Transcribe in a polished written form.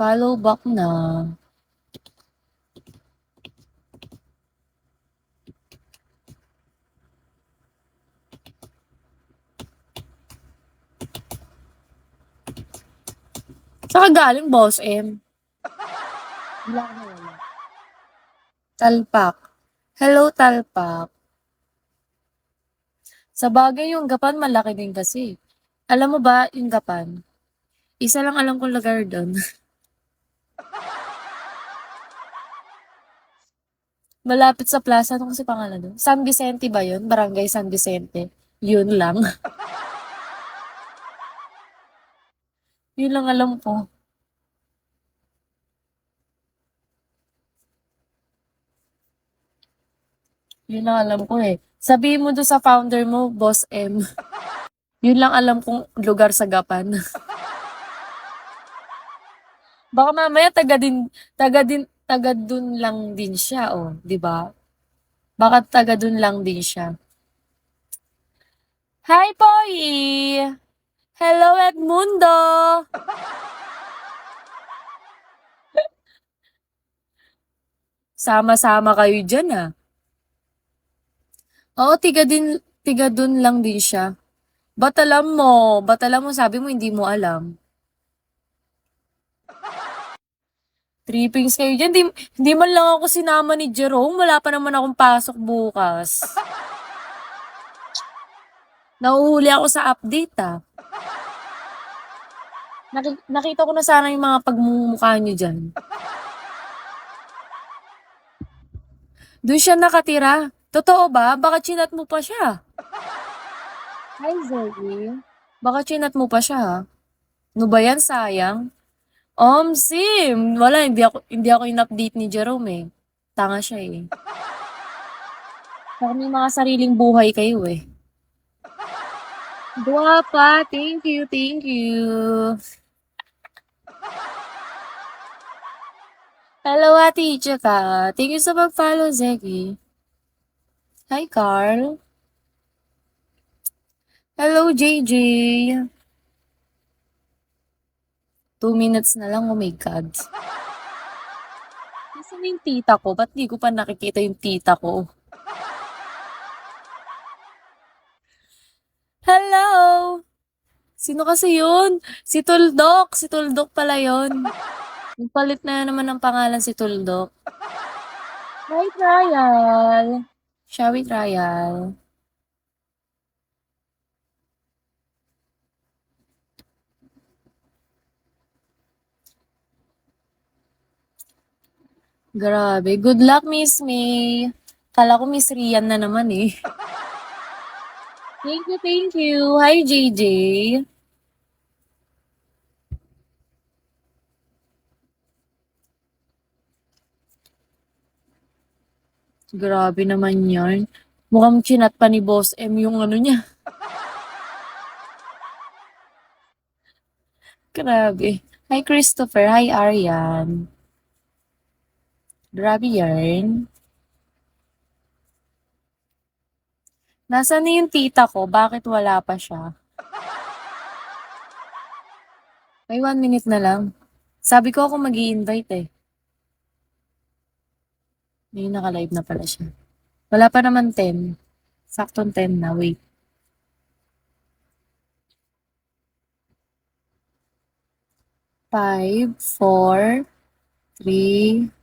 Follow back na. Saka galing, Boss M. Wala na wala. Talpak. Hello, Talpak. Sa bagay, yung Gapan malaki din kasi. Alam mo ba, yung Gapan? Isa lang alam kong lugar doon. Malapit sa plaza. Ano kasi pangalan doon? San Vicente ba yun? Barangay San Vicente. Yun lang. Yun lang alam ko. Yun lang alam ko eh. Sabihin mo doon sa founder mo, Boss M. Yun lang alam kong lugar sa Gapan. Baka mamaya taga dun lang din siya, oh, 'di ba? Baka taga dun lang din siya. Hi, Poy! Hello, Edmundo! Sama-sama kayo dyan, ah. Oo, tiga dun lang din siya. Ba't alam mo, sabi mo hindi mo alam. Trippings kayo dyan. Hindi man lang ako sinama ni Jerome. Wala pa naman akong pasok bukas. Nahuhuli ako sa update, ah. Nakita ko na sana yung mga pagmumukha niyo dyan. Doon siya nakatira. Totoo ba? Baka chinat mo pa siya. Hi, Zoe. Baka chinat mo pa siya, ha? Ano ba yan? Sayang. Sim! Wala, hindi ako in-update ni Jerome, eh. Tanga siya, eh. Baka may mga sariling buhay kayo, eh. Guwapa! Thank you, thank you. Hello, Ate Ichika. Thank you sa pag-follow, Zeki. Hi, Carl. Hello, JJ. 2 minutes na lang, oh my God. Nasaan yung tita ko? Ba't di ko pa nakikita yung tita ko? Hello! Sino kasi yun? Si Tuldok! Si Tuldok pala yun. Nagpalit na naman ng pangalan si Tuldok. Hi, Trial! Shall we trial? Grabe. Good luck, Miss May. Kala ko Miss Rian na naman eh. Thank you, thank you. Hi, JJ. Grabe naman yan. Mukhang chinat pa ni Boss M yung ano niya. Grabe. Hi, Christopher. Hi, Arian. Grabe yan. Nasaan na yung tita ko? Bakit wala pa siya? May 1 minute na lang. Sabi ko ako mag-i-invite eh. May naka-live na pala siya. Wala pa naman 10. Saktong 10 na. Wait. 5, 4, 3,